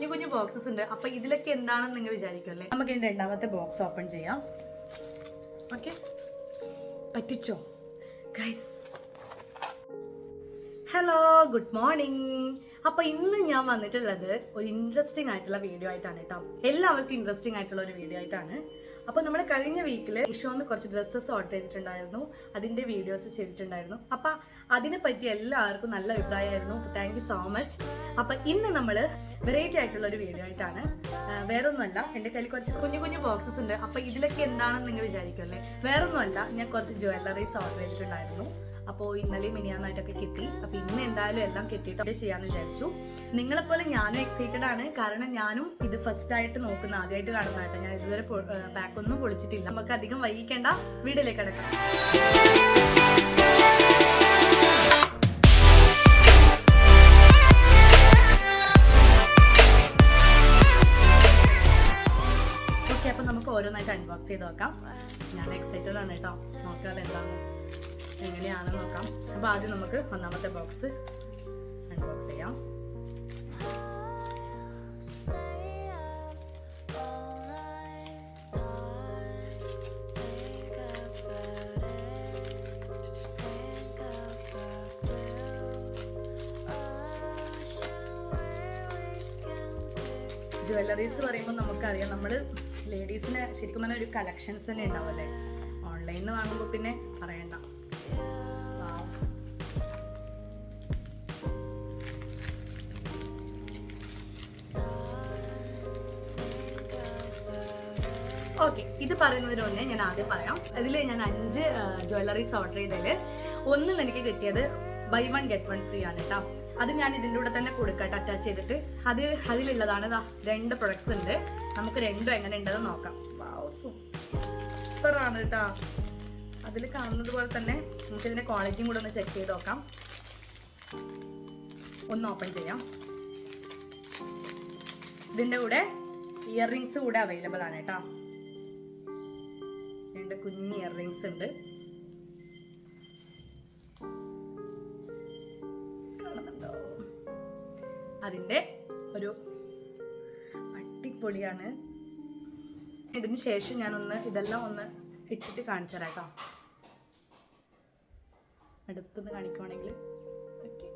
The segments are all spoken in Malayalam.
കുഞ്ഞു കുഞ്ഞു ബോക്സസ് ഉണ്ട്. അപ്പൊ ഇതിലൊക്കെ എന്താണെന്ന് നിങ്ങൾ വിചാരിക്കുമല്ലേ. നമുക്ക് ഇതിന്റെ രണ്ടാമത്തെ ബോക്സ് ഓപ്പൺ ചെയ്യാം. ഓക്കെ, പറ്റിച്ചോ ഗൈസ്? Hello, good morning. അപ്പൊ ഇന്ന് ഞാൻ വന്നിട്ടുള്ളത് ഒരു ഇൻട്രസ്റ്റിംഗ് ആയിട്ടുള്ള വീഡിയോ ആയിട്ടാണ് കേട്ടോ. എല്ലാവർക്കും ഇൻട്രസ്റ്റിംഗ് ആയിട്ടുള്ള ഒരു വീഡിയോ ആയിട്ടാണ്. അപ്പോൾ നമ്മൾ കഴിഞ്ഞ വീക്കിൽ മീഷോന്ന് കുറച്ച് ഡ്രസ്സസ് ഓർഡർ ചെയ്തിട്ടുണ്ടായിരുന്നു, അതിന്റെ വീഡിയോസ് ചെയ്തിട്ടുണ്ടായിരുന്നു. അപ്പൊ അതിനെ പറ്റി എല്ലാവർക്കും നല്ല അഭിപ്രായമായിരുന്നു. Thank you so much. അപ്പൊ ഇന്ന് നമ്മൾ വെറൈറ്റി ആയിട്ടുള്ള ഒരു വീഡിയോ ആയിട്ടാണ്. വേറൊന്നുമല്ല, എൻ്റെ കയ്യിൽ കുറച്ച് കുഞ്ഞു കുഞ്ഞു ബോക്സസ് ഉണ്ട്. അപ്പൊ ഇതിലൊക്കെ എന്താണെന്ന് നിങ്ങൾ വിചാരിക്കുമല്ലേ. വേറൊന്നുമല്ല, ഞാൻ കുറച്ച് ജ്വല്ലറീസ് ഓർഡർ ചെയ്തിട്ടുണ്ടായിരുന്നു. അപ്പോൾ ഇന്നലെയും മിനിയാന്നായിട്ടൊക്കെ കിട്ടി. അപ്പോൾ ഇന്ന് എന്തായാലും എല്ലാം കിട്ടിയിട്ട് ചെയ്യാമെന്ന് വിചാരിച്ചു. നിങ്ങളെപ്പോലെ ഞാനും എക്സൈറ്റഡ് ആണ്. കാരണം ഞാനും ഇത് ഫസ്റ്റ് ആയിട്ട് നോക്കുന്ന, ആദ്യമായിട്ട് കാണുന്നതായിട്ട്. ഞാൻ ഇതുവരെ പാക്കൊന്നും പൊളിച്ചിട്ടില്ല. നമുക്ക് അധികം വൈകിക്കേണ്ട, വീഡിയോയിലേക്ക് കിടക്കാം. ഓക്കെ, അപ്പോൾ നമുക്ക് ഓരോന്നായിട്ട് അൺബോക്സ് ചെയ്ത് നോക്കാം. ഞാൻ എക്സൈറ്റഡ് ആണ് കേട്ടോ. നോക്കാതെ എന്താണ് എങ്ങനെയാണെന്ന് നോക്കാം. അപ്പോൾ ആദ്യം നമുക്ക് ഒന്നാമത്തെ ബോക്സ് അൺബോക്സ് ചെയ്യാം. ജ്വല്ലറീസ് പറയുമ്പോൾ നമുക്കറിയാം, നമ്മൾ ലേഡീസിന് ശരിക്കും പറഞ്ഞാൽ ഒരു കളക്ഷൻസ് തന്നെ ഉണ്ടാവും അല്ലേ. ഓൺലൈനിൽ നിന്ന് വാങ്ങുമ്പോൾ പിന്നെ പറയണ്ട. ഓക്കെ, ഇത് പറയുന്നതിന് മുന്നേ ഞാൻ ആദ്യം പറയാം. അതിൽ ഞാൻ 5 ജ്വല്ലറീസ് ഓർഡർ ചെയ്തതിൽ ഒന്നും എനിക്ക് കിട്ടിയത് ബൈ 1 ഗെറ്റ് 1 ഫ്രീ ആണ് കേട്ടോ. അത് ഞാൻ ഇതിൻ്റെ കൂടെ തന്നെ കൊടുക്കട്ടെ, അറ്റാച്ച് ചെയ്തിട്ട്. അതിലുള്ളതാണ് 2 പ്രൊഡക്ട്സ് ഉണ്ട്. നമുക്ക് രണ്ടും എങ്ങനെ ഉണ്ടെന്ന് നോക്കാം. സൂപ്പറാണ് കേട്ടോ. അതിൽ കാണുന്നത് പോലെ തന്നെ നമുക്കിതിൻ്റെ ക്വാളിറ്റിയും കൂടെ ഒന്ന് ചെക്ക് ചെയ്ത് നോക്കാം. ഒന്ന് ഓപ്പൺ ചെയ്യാം. ഇതിൻ്റെ കൂടെ ഇയർ റിങ്സ് കൂടെ അവൈലബിൾ ആണ് കേട്ടോ. 2 കുഞ്ഞ് ഇയർ റിങ്സ് ഉണ്ട്. കാണുന്നുണ്ടോ? അതിൻ്റെ ഒരു അടിപൊളിയാണ്. ഇതിന് ശേഷം ഞാനൊന്ന് ഇതെല്ലാം ഒന്ന് ഇട്ടിട്ട് കാണിച്ചു തരാം കേട്ടോ. അടുത്തുനിന്ന് കാണിക്കുവാണെങ്കിൽ ഓക്കെ,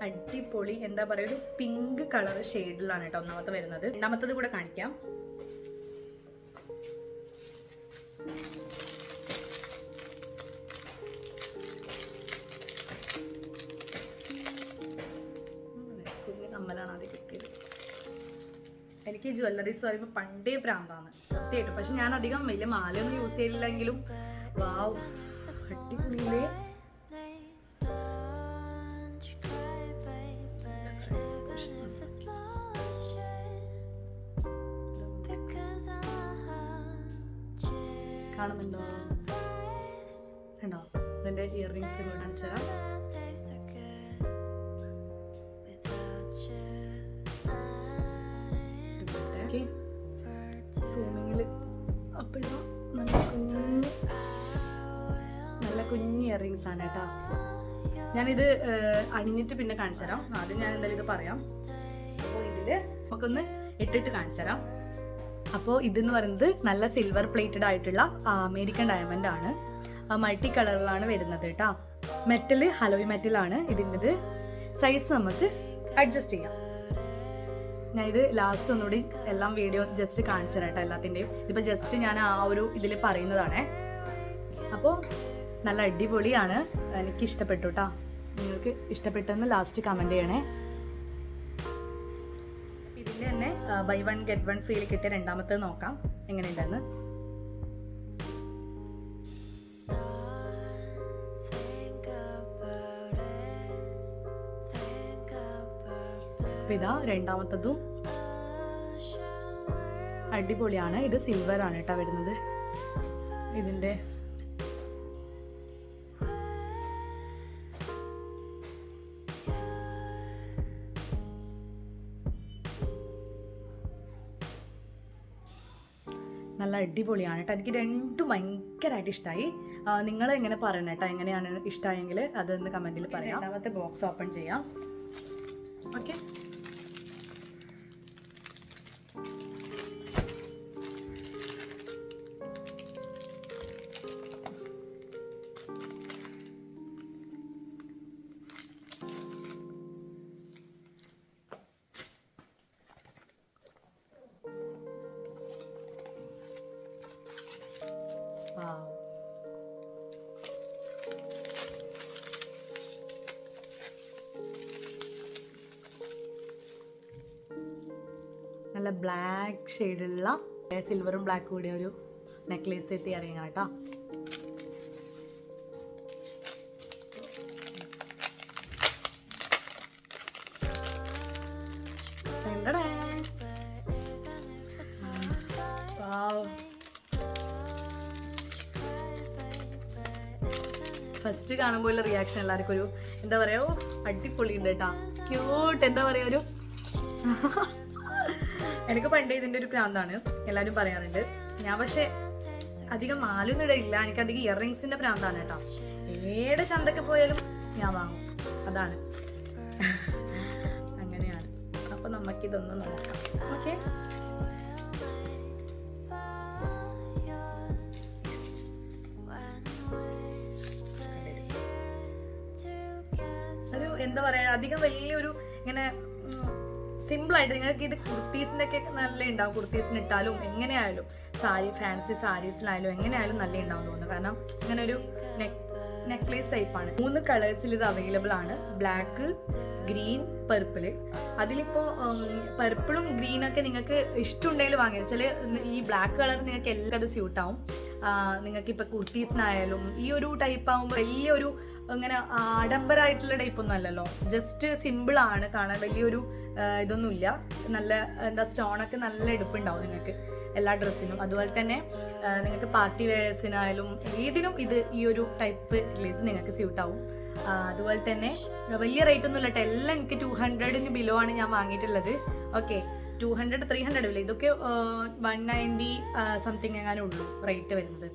അടിപൊളി. എന്താ പറയുക, ഒരു പിങ്ക് കളർ ഷെയ്ഡിലാണ് കേട്ടോ ഒന്നാമത്തെ വരുന്നത്. രണ്ടാമത്തത് കൂടെ കാണിക്കാം. കമ്മലാണ് ആദ്യം കിട്ടിയത്. എനിക്ക് ജ്വല്ലറീസ് പറയുമ്പോൾ പണ്ടേ പ്രാന്താണ് സത്യമായിട്ട്. പക്ഷെ ഞാൻ അധികം വലിയ മാലയൊന്നും യൂസ് ചെയ്തില്ലെങ്കിലും വാവ്, അടിപൊളിയില്ലേ. കാണുന്നുണ്ടോ? കണ്ടോ? ഇതിൻ്റെ ഇയർ റിങ്സ് കാണിച്ചു തരാം. സൂമിങ്ങിൽ അപ്പം ഇതാ നല്ല കുഞ്ഞ് ഇയർ റിങ്സ് ആണ് കേട്ടോ. ഞാനിത് അണിഞ്ഞിട്ട് പിന്നെ കാണിച്ചു തരാം. ആദ്യം ഞാൻ എന്തായാലും ഇത് പറയാം. അപ്പോൾ ഇതിൽ നമുക്കൊന്ന് ഇട്ടിട്ട് കാണിച്ചു തരാം. അപ്പോൾ ഇതെന്ന് പറയുന്നത് നല്ല സിൽവർ പ്ലേറ്റഡ് ആയിട്ടുള്ള അമേരിക്കൻ ഡയമണ്ട് ആണ്. മൾട്ടി കളറിലാണ് വരുന്നത് കേട്ടോ. മെറ്റൽ ഹലോയ് മെറ്റലാണ് ഇതിൻ്റെത്. സൈസ് നമുക്ക് അഡ്ജസ്റ്റ് ചെയ്യാം. ഞാൻ ഇത് ലാസ്റ്റ് ഒന്നുകൂടി എല്ലാം വീഡിയോ ജസ്റ്റ് കാണിച്ചു തരാം കേട്ടോ എല്ലാത്തിൻ്റെയും. ഇതിപ്പോൾ ജസ്റ്റ് ഞാൻ ആ ഒരു ഇതിൽ പറയുന്നതാണേ. അപ്പോൾ നല്ല അടിപൊളിയാണ്, എനിക്ക് ഇഷ്ടപ്പെട്ടു കേട്ടോ. നിങ്ങൾക്ക് ഇഷ്ടപ്പെട്ടെന്ന് ലാസ്റ്റ് കമൻറ്റ് ചെയ്യണേ. ഇതിൻ്റെ തന്നെ ബൈ 1 ഗെറ്റ് 1 ഫ്രീയിൽ കിട്ടിയ രണ്ടാമത്തെ നോക്കാം എങ്ങനെയുണ്ടെന്ന്. ഇതാ രണ്ടാമത്തതും അടിപൊളിയാണ്. ഇത് സിൽവർ ആണ് കേട്ടോ വരുന്നത്. ഇതിൻ്റെ നല്ല അടിപൊളിയാണ് കേട്ടോ. എനിക്ക് രണ്ടും ഭയങ്കരമായിട്ട് ഇഷ്ടമായി. നിങ്ങൾ എങ്ങനെ പറയണം കേട്ടോ, എങ്ങനെയാണ് ഇഷ്ടമായെങ്കിൽ അതൊന്ന് കമൻറ്റിൽ പറയാം. രണ്ടാമത്തെ ബോക്സ് ഓപ്പൺ ചെയ്യാം. ഓക്കെ. നല്ല ബ്ലാക്ക് ഷെയ്ഡുള്ള സിൽവറും ബ്ലാക്ക് കൂടിയ ഒരു നെക്ലേസ് സെറ്റ് അറിയാം കേട്ടോ. ഫസ്റ്റ് കാണുമ്പോൾ റിയാക്ഷൻ എല്ലാവർക്കും ഒരു എന്താ പറയുക, അടിപൊളി ഉണ്ട് കേട്ടോ, ക്യൂട്ട്, എന്താ പറയുക, ഒരു എനിക്ക് പണ്ടേ ഇതിൻ്റെ ഒരു പ്രാന്താണ്, എല്ലാവരും പറയാറുണ്ട്. ഞാൻ പക്ഷെ അധികം മാലൊന്നും ഇടയില്ല, എനിക്ക് അധികം ഇയറിങ്സിൻ്റെ പ്രാന്താണ് കേട്ടോ. ഏടെ ചന്തക്ക് പോയാലും ഞാൻ വാങ്ങും, അതാണ്. അങ്ങനെയാണ്. അപ്പം നമുക്കിതൊന്ന് നോക്കാം. ഓക്കെ, ഒരു എന്താ പറയുക, അധികം വലിയൊരു ഇങ്ങനെ സിമ്പിളായിട്ട് നിങ്ങൾക്ക് ഇത് കുർത്തീസിൻ്റെ ഒക്കെ നല്ല ഉണ്ടാവും. കുർത്തീസിന് ഇട്ടാലും എങ്ങനെയായാലും, സാരി ഫാൻസി സാരീസിലായാലും എങ്ങനെയായാലും നല്ല ഉണ്ടാവും തോന്നുന്നു. കാരണം ഇങ്ങനെ ഒരു നെക്ലേസ് ടൈപ്പാണ്. 3 കളേഴ്സിൽ ഇത് അവൈലബിൾ ആണ്. Black, green, purple. അതിലിപ്പോൾ പർപ്പിളും ഗ്രീനൊക്കെ നിങ്ങൾക്ക് ഇഷ്ടമുണ്ടെങ്കിൽ വാങ്ങിയത്. ചില ഈ ബ്ലാക്ക് കളർ നിങ്ങൾക്ക് എല്ലാം അത് സ്യൂട്ടാവും. നിങ്ങൾക്കിപ്പോൾ കുർത്തീസിനായാലും ഈ ഒരു ടൈപ്പ് ആകുമ്പോൾ വലിയൊരു ഇങ്ങനെ ആഡംബരമായിട്ടുള്ള ടൈപ്പൊന്നും അല്ലല്ലോ, ജസ്റ്റ് സിമ്പിളാണ് കാണാൻ, വലിയൊരു ഇതൊന്നുമില്ല. നല്ല എന്താ സ്റ്റോണൊക്കെ നല്ല എടുപ്പുണ്ടാവും നിങ്ങൾക്ക് എല്ലാ ഡ്രസ്സിനും. അതുപോലെ തന്നെ നിങ്ങൾക്ക് പാർട്ടി വെയേഴ്സിനായാലും ഏതിനും ഇത് ഈ ഒരു ടൈപ്പ് നെക്ലേസ് നിങ്ങൾക്ക് സ്യൂട്ടാവും. അതുപോലെ തന്നെ വലിയ റേറ്റ് ഒന്നും ഇല്ല കേട്ടോ, എല്ലാം എനിക്ക് 200 ബിലോ ആണ് ഞാൻ വാങ്ങിയിട്ടുള്ളത്. ഓക്കെ, 200 300 ഇല്ല, ഇതൊക്കെ 190 സംതിങ് എങ്ങാനും ഉള്ളൂ റേറ്റ് വരുന്നത്.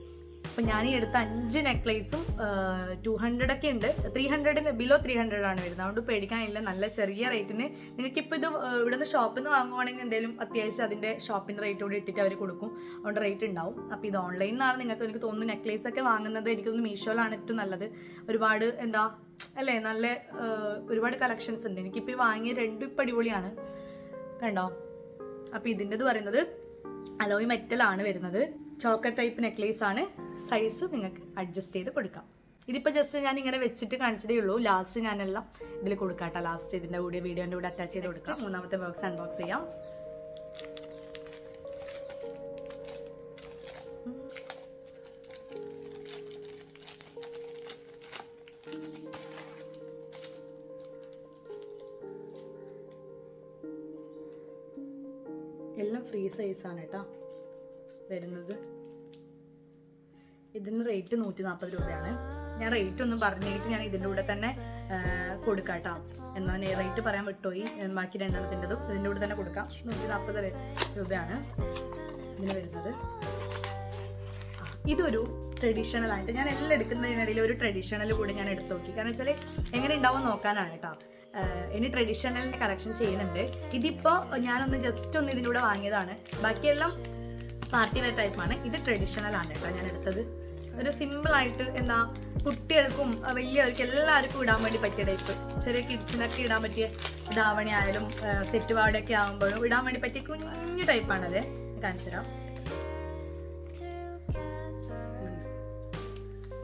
അപ്പം ഞാൻ ഈ എടുത്ത 5 നെക്ലേസും 200 ഒക്കെ ഉണ്ട്, 300 ബിലോ 300 ആണ് വരുന്നത്. അതുകൊണ്ട് പേടിക്കാനില്ല, നല്ല ചെറിയ റേറ്റിന്. നിങ്ങൾക്കിപ്പോൾ ഇത് ഇവിടുന്ന് ഷോപ്പിൽ നിന്ന് വാങ്ങുവാണെങ്കിൽ എന്തെങ്കിലും അത്യാവശ്യം അതിൻ്റെ ഷോപ്പിൻ്റെ റേറ്റ് കൂടി ഇട്ടിട്ട് അവർ കൊടുക്കും, അതുകൊണ്ട് റേറ്റ് ഉണ്ടാവും. അപ്പോൾ ഇത് ഓൺലൈനിൽ നിന്നാണ് എനിക്ക് തോന്നുന്നു നെക്ലേസ് ഒക്കെ വാങ്ങുന്നത്. എനിക്ക് തോന്നുന്നു മീഷോയിലാണ് ഏറ്റവും നല്ലത്. ഒരുപാട് എന്താ അല്ലേ, നല്ല ഒരുപാട് കളക്ഷൻസ് ഉണ്ട്. എനിക്കിപ്പോൾ വാങ്ങിയ 2 ഇപ്പം അടിപൊളിയാണ് കണ്ടോ. അപ്പോൾ ഇതിൻ്റെത് പറയുന്നത് അലോയ് മെറ്റലാണ് വരുന്നത്. ചോക്കർ ടൈപ്പ് നെക്ലേസ് ആണ്. സൈസ് നിങ്ങൾക്ക് അഡ്ജസ്റ്റ് ചെയ്ത് കൊടുക്കാം. ഇതിപ്പോൾ ജസ്റ്റ് ഞാൻ ഇങ്ങനെ വെച്ചിട്ട് കാണിച്ചതേ ഉള്ളൂ. ലാസ്റ്റ് ഞാനെല്ലാം ഇതിൽ കൊടുക്കാം കേട്ടോ. ലാസ്റ്റ് ഇതിൻ്റെ കൂടെ വീഡിയോൻ്റെ കൂടെ അറ്റാച്ച് ചെയ്ത് കൊടുക്കാം. 3ാമത്തെ ബോക്സ് അൺബോക്സ് ചെയ്യാം. എല്ലാം ഫ്രീ സൈസാണ് കേട്ടോ വരുന്നത്. ഇതിന് റേറ്റ് 140 രൂപയാണ്. ഞാൻ റേറ്റ് ഒന്നും പറഞ്ഞിട്ട് ഞാൻ ഇതിൻ്റെ കൂടെ തന്നെ കൊടുക്കാം കേട്ടോ. എന്നാൽ റേറ്റ് പറയാൻ വിട്ടുപോയി. ബാക്കി 2 ഇതിൻ്റെ കൂടെ തന്നെ കൊടുക്കാം. 140 രൂപയാണ് ഇതിന് വരുന്നത്. ഇതൊരു ട്രഡീഷണൽ ആയിട്ട് ഞാൻ എല്ലാം എടുക്കുന്നതിനിടയിൽ ഒരു ട്രഡീഷണൽ കൂടെ ഞാൻ എടുത്തു നോക്കി. കാരണം വെച്ചാൽ എങ്ങനെ ഉണ്ടാവും നോക്കാനാണ് കേട്ടോ. ഇനി ട്രഡീഷണലിൻ്റെ കളക്ഷൻ ചെയ്യുന്നുണ്ട്. ഇതിപ്പോൾ ഞാനൊന്ന് ജസ്റ്റ് ഒന്ന് ഇതിൻ്റെ കൂടെ വാങ്ങിയതാണ്. ബാക്കിയെല്ലാം പാർട്ടി വെയർ ടൈപ്പാണ്. ഇത് ട്രഡീഷണൽ ആണ് കേട്ടോ ഞാൻ എടുത്തത്. ഒരു സിമ്പിളായിട്ട് എന്താ കുട്ടികൾക്കും വലിയവർക്കും എല്ലാവർക്കും ഇടാൻ വേണ്ടി പറ്റിയ ടൈപ്പ്, ചെറിയ കിഡ്സിനൊക്കെ ഇടാൻ പറ്റിയ ധാവണി ആയാലും സെറ്റ് പാടൊക്കെ ആകുമ്പോഴും ഇടാൻ വേണ്ടി പറ്റിയ കുഞ്ഞു ടൈപ്പാണത്. കാണിച്ചു തരാം.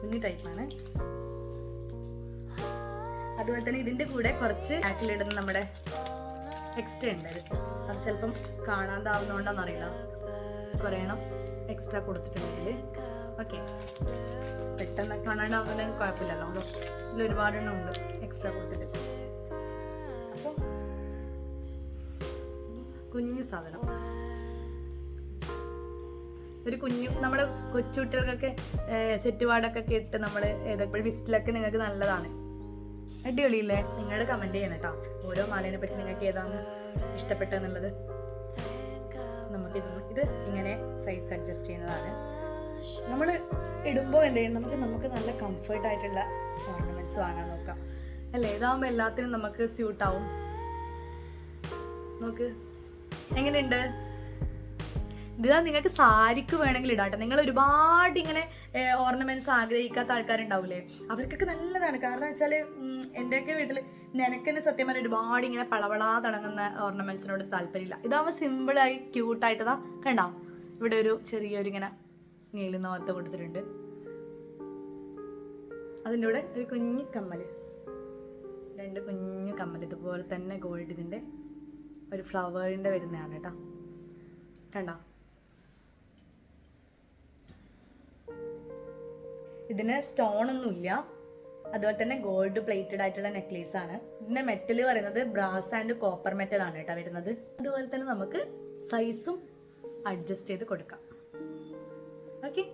കുഞ്ഞു ടൈപ്പാണ്. അതുപോലെ തന്നെ ഇതിൻ്റെ കൂടെ കുറച്ച് ബാക്കിലിടുന്ന നമ്മുടെ എക്സ്ട്രാ ഉണ്ട്. അത് ചിലപ്പം കാണാതാവുന്നതുകൊണ്ടാണെന്നറിയില്ല, കുറേണം എക്സ്ട്രാ കൊടുത്തിട്ടുണ്ടെങ്കിൽ. ഓക്കെ, പെട്ടെന്ന് കാണാണ്ടാവുന്നതിന് കുഴപ്പമില്ലല്ലോ. ഇതിൽ ഒരുപാടെണ്ണം ഉണ്ട് എക്സ്ട്രാ കൊടുത്തിട്ട്. അപ്പോൾ കുഞ്ഞു സാധനം, ഒരു കുഞ്ഞു നമ്മുടെ കൊച്ചുകുട്ടികൾക്കൊക്കെ സെറ്റ് പാടൊക്കെ ഇട്ട് നമ്മൾ ഏതൊക്കെ വിസിറ്റിലൊക്കെ നിങ്ങൾക്ക് നല്ലതാണ്. അടിപൊളിയില്ലേ? നിങ്ങളുടെ കമൻറ്റ് ചെയ്യണം കേട്ടോ, ഓരോ മാലേനെ പറ്റി നിങ്ങൾക്ക് ഏതാണ് ഇഷ്ടപ്പെട്ടെന്നുള്ളത്. ഇത് ഇങ്ങനെ സൈസ് അഡ്ജസ്റ്റ് ചെയ്യുന്നതാണ്. നമ്മൾ ഇടുമ്പോൾ എന്ത് ചെയ്യണം, നമുക്ക് നല്ല കംഫർട്ടായിട്ടുള്ള ഓർണമെൻറ്റ്സ് വാങ്ങാൻ നോക്കാം അല്ലേ. ഇതാകുമ്പോൾ എല്ലാത്തിനും നമുക്ക് സ്യൂട്ടാവും. നോക്ക് എങ്ങനെയുണ്ട്. ഇതാ നിങ്ങൾക്ക് സാരിക്ക് വേണമെങ്കിൽ ഇടാട്ടെ. നിങ്ങൾ ഒരുപാട് ഇങ്ങനെ ഓർണമെന്റ്സ് ആഗ്രഹിക്കാത്ത ആൾക്കാരുണ്ടാവില്ലേ, അവർക്കൊക്കെ നല്ലതാണ്. കാരണം വെച്ചാൽ എൻ്റെയൊക്കെ വീട്ടിൽ നിനക്കെന്നെ സത്യം പറഞ്ഞാൽ ഒരുപാട് ഇങ്ങനെ പളവളാ തിളങ്ങുന്ന ഓർണമെന്റ്സിനോട് താല്പര്യമില്ല. ഇതാവുമ്പോൾ സിമ്പിളായി ക്യൂട്ടായിട്ടതാ കണ്ടോ, ഇവിടെ ഒരു ചെറിയൊരു ഇങ്ങനെ നീളുന്ന പോലത്തെ കൊടുത്തിട്ടുണ്ട്. അതിൻ്റെ കൂടെ ഒരു കുഞ്ഞു കമ്മൽ, 2 കുഞ്ഞു കമ്മൽ ഇതുപോലെ തന്നെ ഗോൾഡ്, ഇതിൻ്റെ ഒരു ഫ്ലവറിൻ്റെ വരുന്നതാണ് കേട്ടോ. കണ്ടോ, ഇതിന് സ്റ്റോൺ ഒന്നുമില്ല. അതുപോലെ തന്നെ ഗോൾഡ് പ്ലേറ്റഡ് ആയിട്ടുള്ള നെക്ലേസ് ആണ്. ഇതിന്റെ മെറ്റൽ പറയുന്നത് ബ്രാസ് ആൻഡ് കോപ്പർ മെറ്റൽ ആണ് കേട്ടോ വരുന്നത്. അതുപോലെ തന്നെ നമുക്ക് സൈസും അഡ്ജസ്റ്റ് ചെയ്ത് കൊടുക്കാം. ഓക്കെ,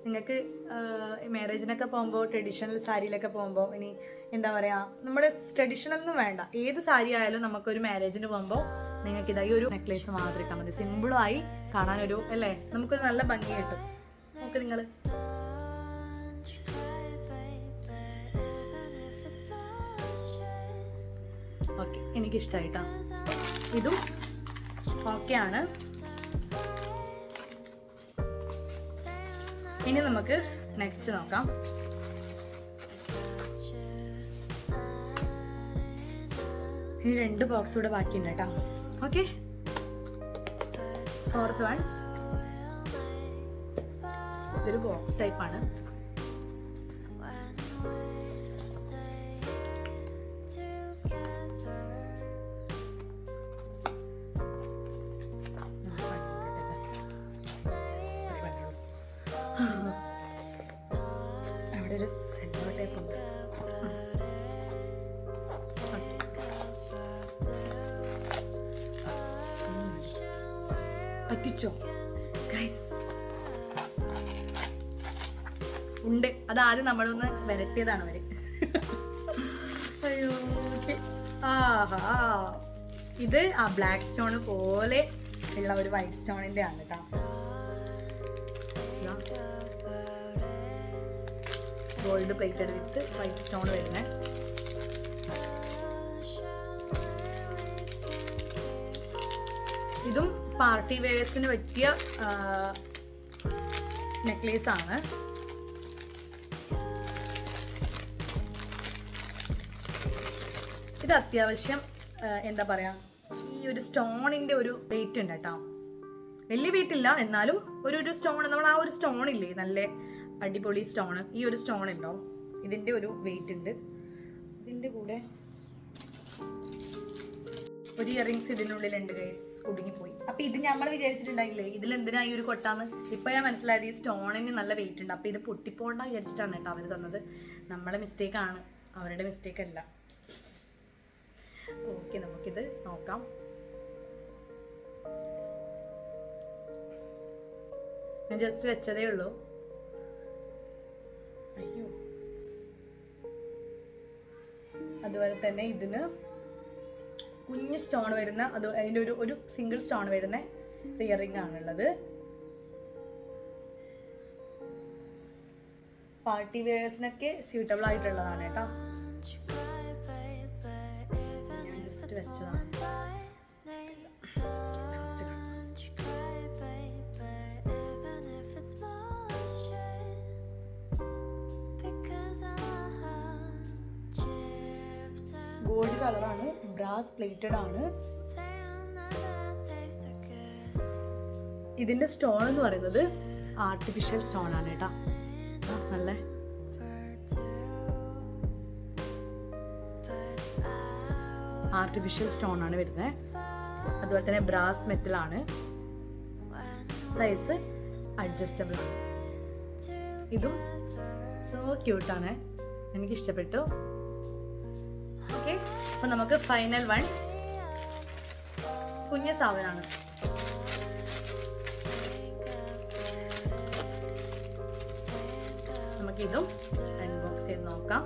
നിങ്ങൾക്ക് മാരേജിനൊക്കെ പോകുമ്പോൾ ട്രഡീഷണൽ സാരിയിലൊക്കെ പോകുമ്പോൾ ഇനി എന്താ പറയുക, നമ്മുടെ ട്രഡീഷണൽ ഒന്നും വേണ്ട, ഏത് സാരി ആയാലും നമുക്കൊരു മാരേജിന് പോകുമ്പോൾ നിങ്ങൾക്ക് ഇതായി ഒരു നെക്ലേസ് മാത്രം ഇട്ടാൽ മതി. സിമ്പിളായി കാണാനൊരു അല്ലേ, നമുക്കൊരു നല്ല ഭംഗി കിട്ടും. നോക്ക് നിങ്ങൾ. ഓക്കെ, എനിക്കിഷ്ടമായിട്ടാ. ഇതും ഓക്കെ ആണ്. ഇനി നമുക്ക് നെക്സ്റ്റ് നോക്കാം. ഇനി 2 ബോക്സ് കൂടെ ബാക്കിയുണ്ട് കേട്ടോ. Okay, 4th one. ഇതൊരു ബോക്സ് ടൈപ്പാണ്. അവിടെ ഒരു സെല്ലോ ടൈപ്പ് ഉണ്ട്. പറ്റിച്ചോ ഗൈസ്? ഉണ്ട്, അതാദ്യം നമ്മളൊന്ന് വരട്ടിയതാണ് അവര്. അയ്യോ, ആഹാ, ഇത് ആ ബ്ലാക്ക് സ്റ്റോൺ പോലെ ഉള്ള ഒരു വൈറ്റ് സ്റ്റോണിന്റെ ആണ് കേട്ടോ. ഗോൾഡ് പ്ലേറ്റഡ് വിത്ത് വൈറ്റ് സ്റ്റോൺ വരുന്നത്. ഇതും പാർട്ടി വെയർസിന് പറ്റിയ നെക്ലേസ് ആണ്. ഇത് അത്യാവശ്യം എന്താ പറയാ, ഈ ഒരു സ്റ്റോണിന്റെ ഒരു വെയിറ്റ് ഉണ്ട് കേട്ടോ. വലിയ വെയിറ്റ് ഇല്ല, എന്നാലും ഒരു സ്റ്റോൺ, നമ്മൾ ആ ഒരു സ്റ്റോൺ ഇല്ലേ, നല്ല അടിപൊളി സ്റ്റോൺ, ഈ ഒരു സ്റ്റോൺ ഉണ്ടോ, ഇതിന്റെ ഒരു വെയിറ്റ് ഉണ്ട്. ഇതിന്റെ കൂടെ ഒരു ഇയറിങ്സ് ഇതിനുള്ളിലുണ്ട് ഗൈസ്, കുടുങ്ങിപ്പോയി. അപ്പൊ ഇത് നമ്മൾ വിചാരിച്ചിട്ടുണ്ടായില്ലേ ഇതിൽ എന്തിനാ ഈ ഒരു കൊട്ടാന്ന്. ഇപ്പൊ ഞാൻ മനസ്സിലായത് ഈ സ്റ്റോണിന് നല്ല വെയിറ്റ് ഉണ്ട്. അപ്പൊ ഇത് പൊട്ടിപ്പോണ്ട വിചാരിച്ചിട്ടാണ് കേട്ടോ അവർ തന്നത്. നമ്മളെ മിസ്റ്റേക്ക് ആണ്, അവരുടെ മിസ്റ്റേക്ക് അല്ല. ഓക്കെ, നമുക്കിത് നോക്കാം. ഞാൻ ജസ്റ്റ് വെച്ചതേ ഉള്ളൂ. അയ്യോ, അതുപോലെ തന്നെ ഇതിന് കുഞ്ഞ് സ്റ്റോൺ വരുന്ന, അത് അതിൻ്റെ ഒരു സിംഗിൾ സ്റ്റോൺ വരുന്ന ഇയറിംഗ് ആണുള്ളത്. പാർട്ടി വെയേഴ്സിനൊക്കെ സ്യൂട്ടബിൾ ആയിട്ടുള്ളതാണ് കേട്ടോ. ഞാൻ ജസ്റ്റ് വെച്ചതാണ്. ഗോൾഡ് കളറാണ്, ബ്രാസ് പ്ലേറ്റഡ് ആണ്. ഇതിന്റെ സ്റ്റോൺ എന്ന് പറയുന്നത് ആർട്ടിഫിഷ്യൽ സ്റ്റോൺ ആണ് കേട്ടോ. നല്ല ആർട്ടിഫിഷ്യൽ സ്റ്റോൺ ആണ് വരുന്നത്. അതുപോലെ തന്നെ ബ്രാസ് മെറ്റൽ ആണ്. സൈസ് അഡ്ജസ്റ്റബിൾ ആണ്. ഇതും സോ ക്യൂട്ടാണ്, എനിക്ക് ഇഷ്ടപ്പെട്ടു. ഓക്കെ, അപ്പൊ നമുക്ക് ഫൈനൽ വൺ കുഞ്ഞ സാധനമാണ്. നമുക്കിതും അൺബോക്സ് ചെയ്ത് നോക്കാം.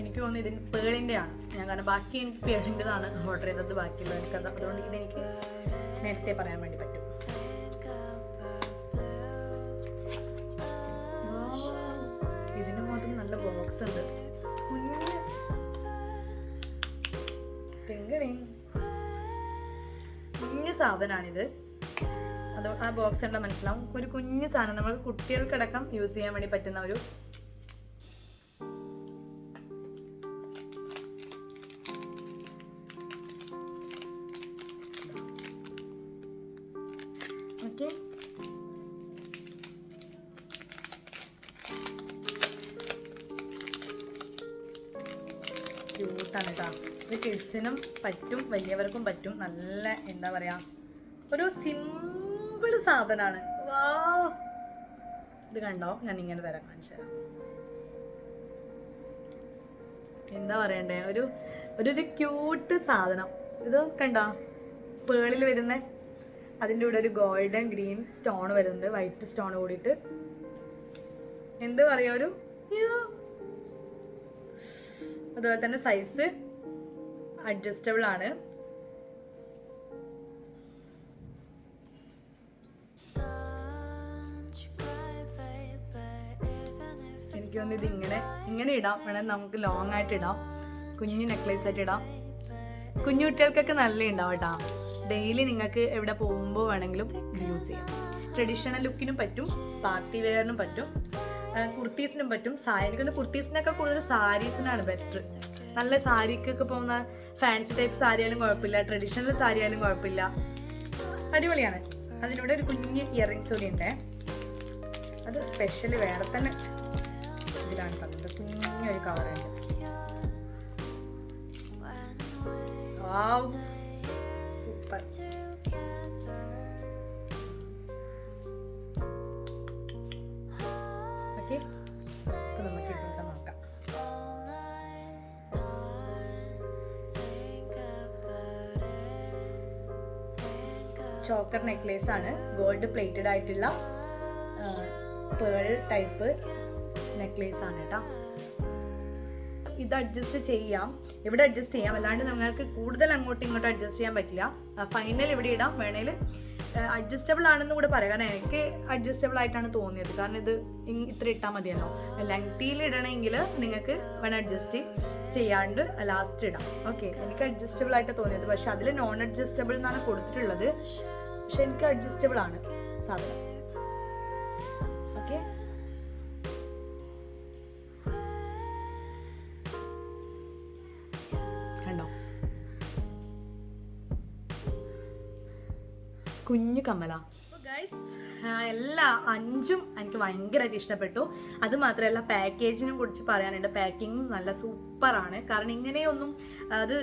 എനിക്ക് തോന്നുന്നു ഇതിന് പേളിൻ്റെ ആണ് ഞാൻ, കാരണം ബാക്കി എനിക്ക് പേളിൻ്റെതാണ് ഓർഡർ ചെയ്തത്, ബാക്കിയുള്ള എനിക്കത് അതുകൊണ്ട് ഇതെനിക്ക് നേരത്തെ പറയാൻ വേണ്ടി പറ്റും. ഇതിന് മാത്രം നല്ല ബോക്സ് ഉണ്ട്, കുഞ്ഞു സാധനമാണിത്. അത് ആ ബോക്സ് ഉള്ള മനസ്സിലാവും, ഒരു കുഞ്ഞു സാധനം നമ്മൾ കുട്ടികൾക്കടക്കം യൂസ് ചെയ്യാൻ വേണ്ടി പറ്റുന്ന ഒരു ഓക്കെ. ക്യൂട്ടാണ് കേട്ടോ. ഇത് കിഡ്സിനും പറ്റും വലിയവർക്കും പറ്റും. നല്ല എന്താ പറയാ, ഒരു സിമ്പിൾ സാധനമാണ്. വാ, ഇത് കണ്ടോ, ഞാൻ ഇങ്ങനെ തരാം, കാണിച്ചു തരാം. എന്താ പറയണ്ടേ, ഒരു ക്യൂട്ട് സാധനം. ഇത് കണ്ടോ, പേളിൽ വരുന്ന അതിൻ്റെ കൂടെ ഒരു ഗോൾഡൻ ഗ്രീൻ സ്റ്റോൺ വരുന്നുണ്ട്, വൈറ്റ് സ്റ്റോൺ കൂടിയിട്ട്. എന്ത് പറയാ, ഒരു അതുപോലെ തന്നെ സൈസ് അഡ്ജസ്റ്റബിൾ ആണ്. എനിക്ക് തോന്നുന്നു ഇത് ഇങ്ങനെ ഇടാം, വേണമെങ്കിൽ നമുക്ക് ലോങ് ആയിട്ട് ഇടാം, കുഞ്ഞു നെക്ലേസ് ആയിട്ട് ഇടാം. കുഞ്ഞു കുട്ടികൾക്കൊക്കെ നല്ല ഉണ്ടാവും കേട്ടോ. ഡെയിലി നിങ്ങൾക്ക് എവിടെ പോകുമ്പോൾ വേണമെങ്കിലും ഇത് യൂസ് ചെയ്യാം. ട്രഡീഷണൽ ലുക്കിനും പറ്റും, പാർട്ടി വെയറിനും പറ്റും, കുർത്തീസിനും പറ്റും. എനിക്കൊന്ന് കുർത്തീസിനൊക്കെ കൂടുതൽ സാരീസിനാണ് ബെറ്റർ. നല്ല സാരിക്കൊക്കെ പോകുന്ന ഫാൻസി ടൈപ്പ് സാരി ആയാലും കുഴപ്പമില്ല, ട്രഡീഷണൽ സാരി ആയാലും കുഴപ്പമില്ല, അടിപൊളിയാണ്. അതിലൂടെ ഒരു കുഞ്ഞ് ഇയറിങ്സ് കൂടി ഉണ്ട്. അത് സ്പെഷ്യൽ വേറെ തന്നെ ഇതിലാണ് പറഞ്ഞത്, കുഞ്ഞൊരു കവറുണ്ട്. സൂപ്പർ. ഓക്കെ, നമുക്ക് ഇതൊക്കെ നോക്കാം. ചോക്കർ നെക്ലേസ് ആണ്, ഗോൾഡ് പ്ലേറ്റഡ് ആയിട്ടുള്ള പേൾ ടൈപ്പ് നെക്ലേസ് ആണ് കേട്ടോ. ഇത് അഡ്ജസ്റ്റ് ചെയ്യാം, ഇവിടെ അഡ്ജസ്റ്റ് ചെയ്യാം, അല്ലാണ്ട് നിങ്ങൾക്ക് കൂടുതൽ അങ്ങോട്ടും ഇങ്ങോട്ടും അഡ്ജസ്റ്റ് ചെയ്യാൻ പറ്റില്ല. ഫൈനൽ ഇവിടെ ഇടാം, വേണേൽ അഡ്ജസ്റ്റബിൾ ആണെന്ന് കൂടെ പറയാം. കാരണം എനിക്ക് അഡ്ജസ്റ്റബിൾ ആയിട്ടാണ് തോന്നിയത്, കാരണം ഇത് ഇത്ര ഇട്ടാൽ മതിയല്ലോ. ലെങ്തിയിൽ ഇടണമെങ്കിൽ നിങ്ങൾക്ക് വേണം അഡ്ജസ്റ്റ് ചെയ്യാണ്ട് ലാസ്റ്റ് ഇടാം. ഓക്കെ, എനിക്ക് അഡ്ജസ്റ്റബിൾ ആയിട്ട് തോന്നിയത്, പക്ഷെ അതിൽ നോൺ അഡ്ജസ്റ്റബിൾ എന്നാണ് കൊടുത്തിട്ടുള്ളത്, പക്ഷെ എനിക്ക് അഡ്ജസ്റ്റബിൾ ആണ് സാധനം. ഓക്കെ, കണ്ടോ, കുഞ്ഞു കമ്മല. എല്ലാ 5ഉം എനിക്ക് ഭയങ്കരമായിട്ട് ഇഷ്ടപ്പെട്ടു. അത് മാത്രമല്ല പാക്കേജിനെ കുറിച്ച് പറയാനുണ്ട്. പാക്കിങ്ങും നല്ല സൂപ്പറാണ്. കാരണം ഇങ്ങനെയൊന്നും അത്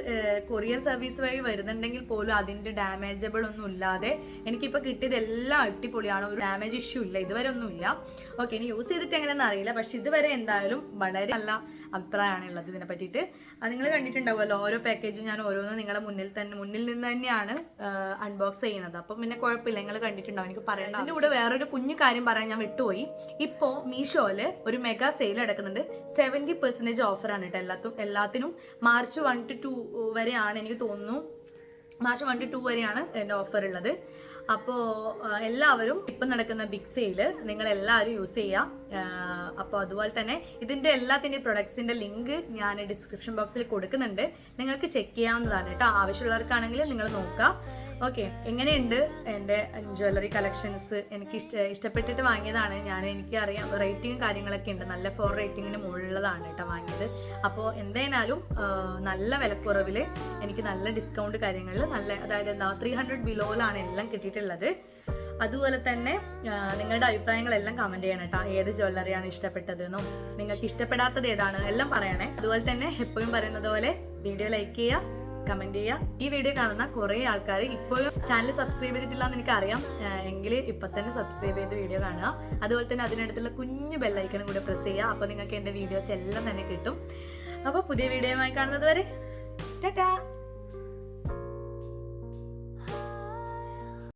കൊറിയർ സർവീസ് വഴി വരുന്നുണ്ടെങ്കിൽ പോലും അതിൻ്റെ ഡാമേജബിൾ ഒന്നും ഇല്ലാതെ എനിക്കിപ്പോൾ കിട്ടിയത് എല്ലാം അടിപൊളിയാണ്. ഒരു ഡാമേജ് ഇഷ്യൂ ഇല്ല, ഇതുവരെ ഒന്നുമില്ല. ഓക്കെ, ഇനി യൂസ് ചെയ്തിട്ട് എങ്ങനെയാണെന്ന് അറിയില്ല, പക്ഷെ ഇതുവരെ എന്തായാലും വളരെ നല്ല അഭിപ്രായമാണ് ഉള്ളത് ഇതിനെ പറ്റിയിട്ട്. അത് നിങ്ങൾ കണ്ടിട്ടുണ്ടാവുമല്ലോ, ഓരോ പാക്കേജും ഞാൻ ഓരോന്നും നിങ്ങളെ മുന്നിൽ നിന്ന് തന്നെയാണ് അൺബോക്സ് ചെയ്യുന്നത്. അപ്പം പിന്നെ കുഴപ്പമില്ല, നിങ്ങൾ കണ്ടിട്ടുണ്ടാവും, എനിക്ക് പറയേണ്ട. അതിൻ്റെ കൂടെ വേറൊരു കുഞ്ഞു കാര്യം പറയാൻ ഞാൻ വിട്ടുപോയി. ഇപ്പോൾ മീഷോയിൽ ഒരു മെഗാ സെയിൽ നടക്കുന്നുണ്ട്. 70% ഓഫറാണ് കേട്ടോ എല്ലാത്തിനും. മാർച്ച് 1 to 2 വരെയാണ് എനിക്ക് തോന്നുന്നു. മാർച്ച് 1 to 2 വരെയാണ് എൻ്റെ ഓഫർ ഉള്ളത്. അപ്പോൾ എല്ലാവരും ഇപ്പം നടക്കുന്ന ബിഗ് സെയിൽ നിങ്ങളെല്ലാവരും യൂസ് ചെയ്യുക. അപ്പോൾ അതുപോലെ തന്നെ ഇതിൻ്റെ എല്ലാത്തിൻ്റെ പ്രൊഡക്ട്സിൻ്റെ ലിങ്ക് ഞാൻ ഡിസ്ക്രിപ്ഷൻ ബോക്സിൽ കൊടുക്കുന്നുണ്ട്, നിങ്ങൾക്ക് ചെക്ക് ചെയ്യാവുന്നതാണ് കേട്ടോ. ആവശ്യമുള്ളവർക്കാണെങ്കിൽ നിങ്ങൾ നോക്കുക. ഓക്കെ, എങ്ങനെയുണ്ട് എൻ്റെ ജ്വല്ലറി കളക്ഷൻസ്? എനിക്ക് ഇഷ്ടപ്പെട്ടിട്ട് വാങ്ങിയതാണ് ഞാൻ. എനിക്കറിയാം റേറ്റിംഗും കാര്യങ്ങളൊക്കെ ഉണ്ട്, നല്ല 4 റേറ്റിങ്ങിന് മുകളിലതാണ് കേട്ടോ വാങ്ങിയത്. അപ്പോൾ എന്തായാലും നല്ല വിലക്കുറവിൽ എനിക്ക് നല്ല ഡിസ്കൗണ്ട് കാര്യങ്ങളിൽ നല്ല, അതായത് 300 ബിലോയിലാണ് എല്ലാം കിട്ടിയിട്ടുള്ളത്. അതുപോലെ തന്നെ നിങ്ങളുടെ അഭിപ്രായങ്ങളെല്ലാം കമൻറ്റ് ചെയ്യണം കേട്ടോ. ഏത് ജ്വല്ലറിയാണ് ഇഷ്ടപ്പെട്ടതെന്നും നിങ്ങൾക്ക് ഇഷ്ടപ്പെടാത്തത് ഏതാണ് എല്ലാം പറയണേ. അതുപോലെ തന്നെ എപ്പോഴും പറയുന്നത് പോലെ വീഡിയോ ലൈക്ക് ചെയ്യുക, കമൻറ്റ് ചെയ്യുക. ഈ വീഡിയോ കാണുന്ന കുറേ ആൾക്കാർ ഇപ്പോഴും ചാനൽ സബ്സ്ക്രൈബ് ചെയ്തിട്ടില്ല എന്ന് എനിക്കറിയാം, എങ്കിൽ ഇപ്പം തന്നെ സബ്സ്ക്രൈബ് ചെയ്ത് വീഡിയോ കാണുക. അതുപോലെ തന്നെ അതിനടുത്തുള്ള കുഞ്ഞു ബെല്ലൈക്കനും കൂടെ പ്രസ് ചെയ്യുക. അപ്പോൾ നിങ്ങൾക്ക് എൻ്റെ വീഡിയോസ് എല്ലാം തന്നെ കിട്ടും. അപ്പോൾ പുതിയ വീഡിയോയുമായി കാണുന്നത് വരെ ടാറ്റാ.